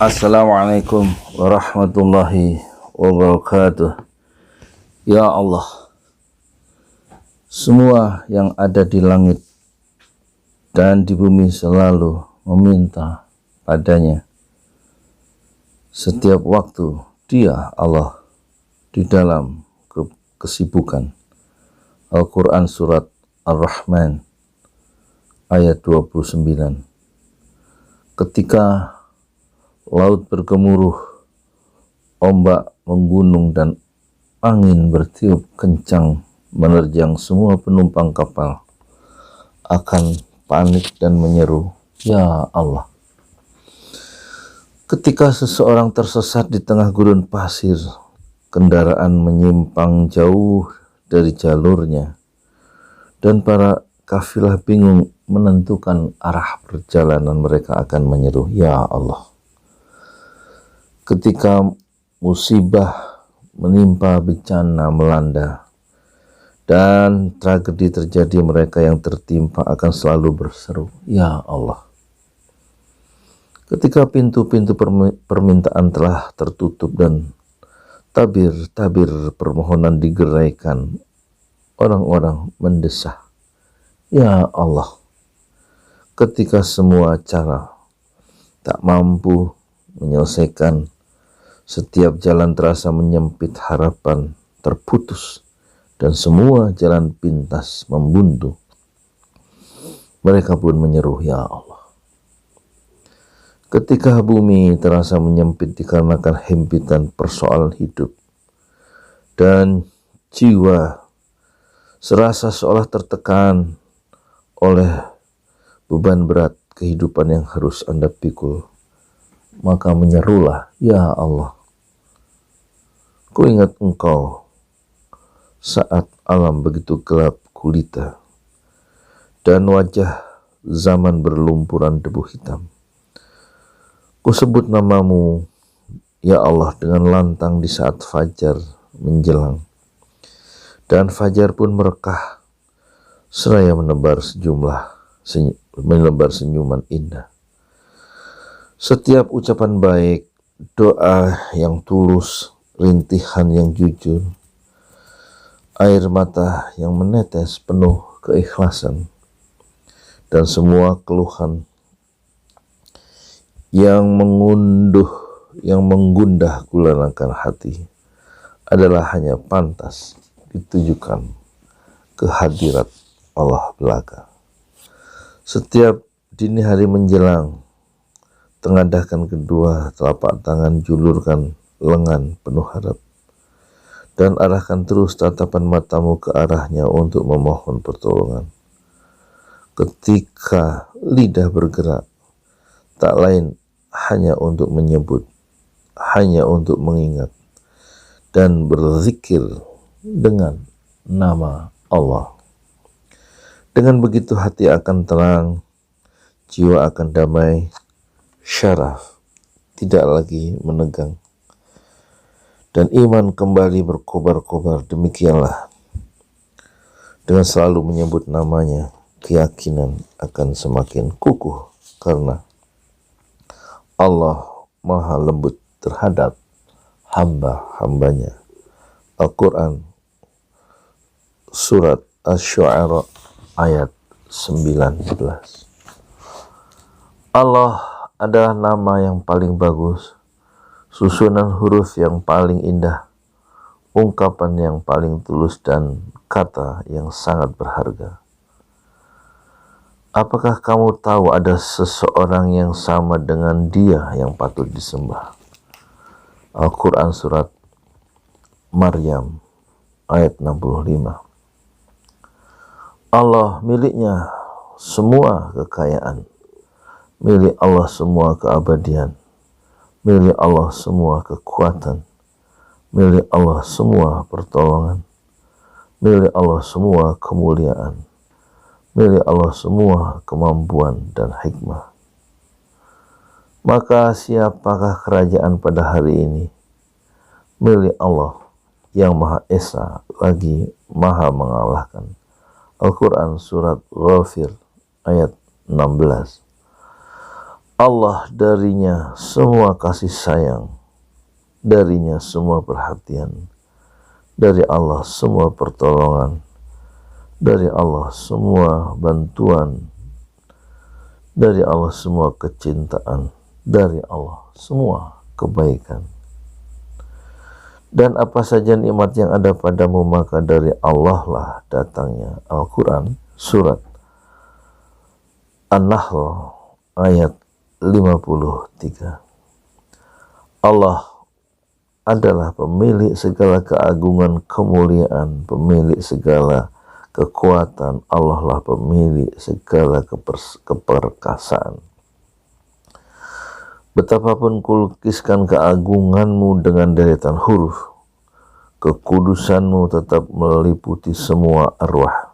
Assalamualaikum warahmatullahi wabarakatuh. Ya Allah, semua yang ada di langit dan di bumi selalu meminta padanya. Setiap waktu Dia Allah di dalam kesibukan. Al-Quran Surat Ar-Rahman ayat 29. Ketika laut bergemuruh, ombak menggunung dan angin bertiup kencang menerjang semua penumpang kapal, akan panik dan menyeru, "Ya Allah." Ketika seseorang tersesat di tengah gurun pasir, kendaraan menyimpang jauh dari jalurnya, dan para kafilah bingung menentukan arah perjalanan, mereka akan menyeru, "Ya Allah." Ketika musibah menimpa, bencana melanda, dan tragedi terjadi, mereka yang tertimpa akan selalu berseru, "Ya Allah." Ketika pintu-pintu permintaan telah tertutup dan tabir-tabir permohonan digeraikan, orang-orang mendesah, "Ya Allah." Ketika semua cara tak mampu menyelesaikan, setiap jalan terasa menyempit, harapan terputus, dan semua jalan pintas membuntu, mereka pun menyeru, "Ya Allah." Ketika bumi terasa menyempit dikarenakan himpitan persoalan hidup, dan jiwa serasa seolah tertekan oleh beban berat kehidupan yang harus Anda pikul, maka menyerulah, "Ya Allah." Ku ingat Engkau saat alam begitu gelap gulita dan wajah zaman berlumpuran debu hitam. Ku sebut namamu, ya Allah, dengan lantang di saat fajar menjelang, dan fajar pun merekah seraya menebar senyuman indah. Setiap ucapan baik, doa yang tulus, rintihan yang jujur, air mata yang menetes penuh keikhlasan, dan semua keluhan yang menggundah gulanakan hati adalah hanya pantas ditujukan ke hadirat Allah belaka. Setiap dini hari menjelang, tengadahkan kedua telapak tangan, julurkan lengan penuh harap, dan arahkan terus tatapan matamu ke arahnya untuk memohon pertolongan. Ketika lidah bergerak, tak lain hanya untuk menyebut, hanya untuk mengingat dan berzikir dengan nama Allah. Dengan begitu hati akan tenang, jiwa akan damai, syaraf tidak lagi menegang, dan iman kembali berkobar-kobar. Demikianlah, dengan selalu menyebut namanya, keyakinan akan semakin kukuh, karena Allah maha lembut terhadap hamba-hambanya. Al-Quran Surat Asy-Syu'ara ayat 19. Allah adalah nama yang paling bagus, susunan huruf yang paling indah, ungkapan yang paling tulus, dan kata yang sangat berharga. Apakah kamu tahu ada seseorang yang sama dengan Dia yang patut disembah? Al-Quran Surat Maryam ayat 65. Allah miliknya semua kekayaan, milik Allah semua keabadian, milik Allah semua kekuatan, milik Allah semua pertolongan, milik Allah semua kemuliaan, milik Allah semua kemampuan dan hikmah. Maka siapakah kerajaan pada hari ini? Milik Allah yang Maha Esa lagi Maha mengalahkan. Al-Quran Surat Ghafir ayat 16. Allah darinya semua kasih sayang, darinya semua perhatian, dari Allah semua pertolongan, dari Allah semua bantuan, dari Allah semua kecintaan, dari Allah semua kebaikan. Dan apa saja nikmat yang ada padamu maka dari Allah lah datangnya. Al-Quran surat An-Nahl ayat 53. Allah adalah pemilik segala keagungan, kemuliaan, pemilik segala kekuatan. Allah lah pemilik segala keperkasaan. Betapapun kulukiskan keagunganmu dengan deretan huruf, kekudusanmu tetap meliputi semua arwah.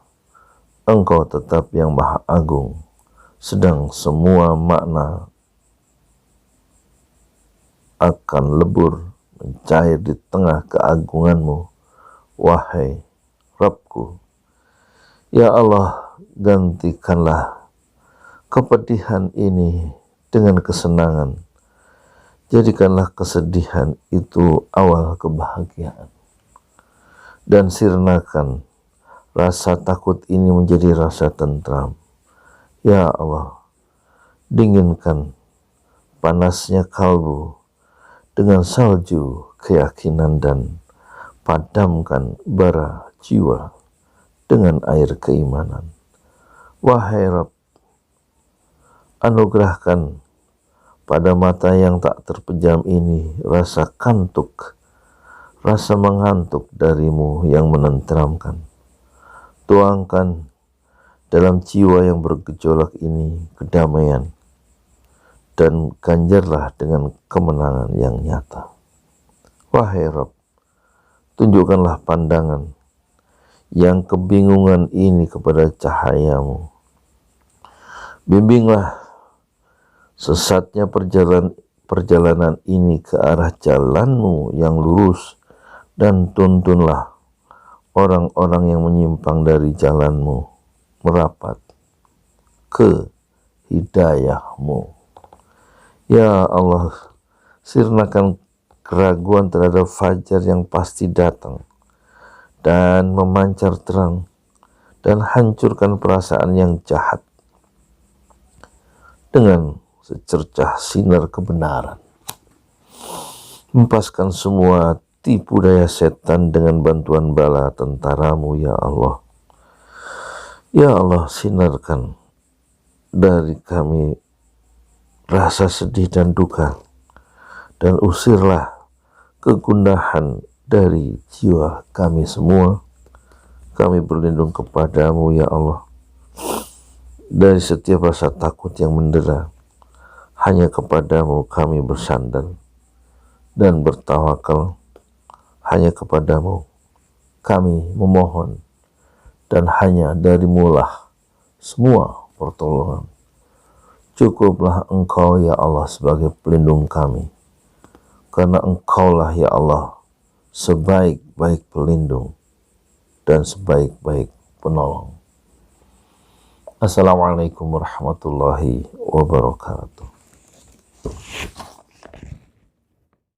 Engkau tetap yang maha agung, sedang semua makna akan lebur mencair di tengah keagunganmu, wahai Rabbku. Ya Allah, gantikanlah kepedihan ini dengan kesenangan. Jadikanlah kesedihan itu awal kebahagiaan. Dan sirnakan rasa takut ini menjadi rasa tentram. Ya Allah, dinginkan panasnya kalbu dengan salju keyakinan dan padamkan bara jiwa dengan air keimanan. Wahai Rabb, anugerahkan pada mata yang tak terpejam ini rasa kantuk, rasa mengantuk darimu yang menenteramkan. Tuangkan dalam jiwa yang bergejolak ini kedamaian, dan ganjarlah dengan kemenangan yang nyata. Wahai Rabb, tunjukkanlah pandangan yang kebingungan ini kepada cahayamu. Bimbinglah sesatnya perjalanan ini ke arah jalanmu yang lurus, dan tuntunlah orang-orang yang menyimpang dari jalanmu merapat ke hidayahmu. Ya Allah, sirnakan keraguan terhadap fajar yang pasti datang dan memancar terang, dan hancurkan perasaan yang jahat dengan secercah sinar kebenaran. Hempaskan semua tipu daya setan dengan bantuan bala tentaramu, ya Allah. Ya Allah, sinarkan dari kami rasa sedih dan duka, dan usirlah kegundahan dari jiwa kami semua. Kami berlindung kepadamu, ya Allah, dari setiap rasa takut yang mendera. Hanya kepadamu kami bersandar dan bertawakal. Hanya kepadamu kami memohon, dan hanya darimulah semua pertolongan. Cukuplah Engkau, ya Allah, sebagai pelindung kami, karena Engkaulah, ya Allah, sebaik-baik pelindung dan sebaik-baik penolong. Assalamualaikum warahmatullahi wabarakatuh.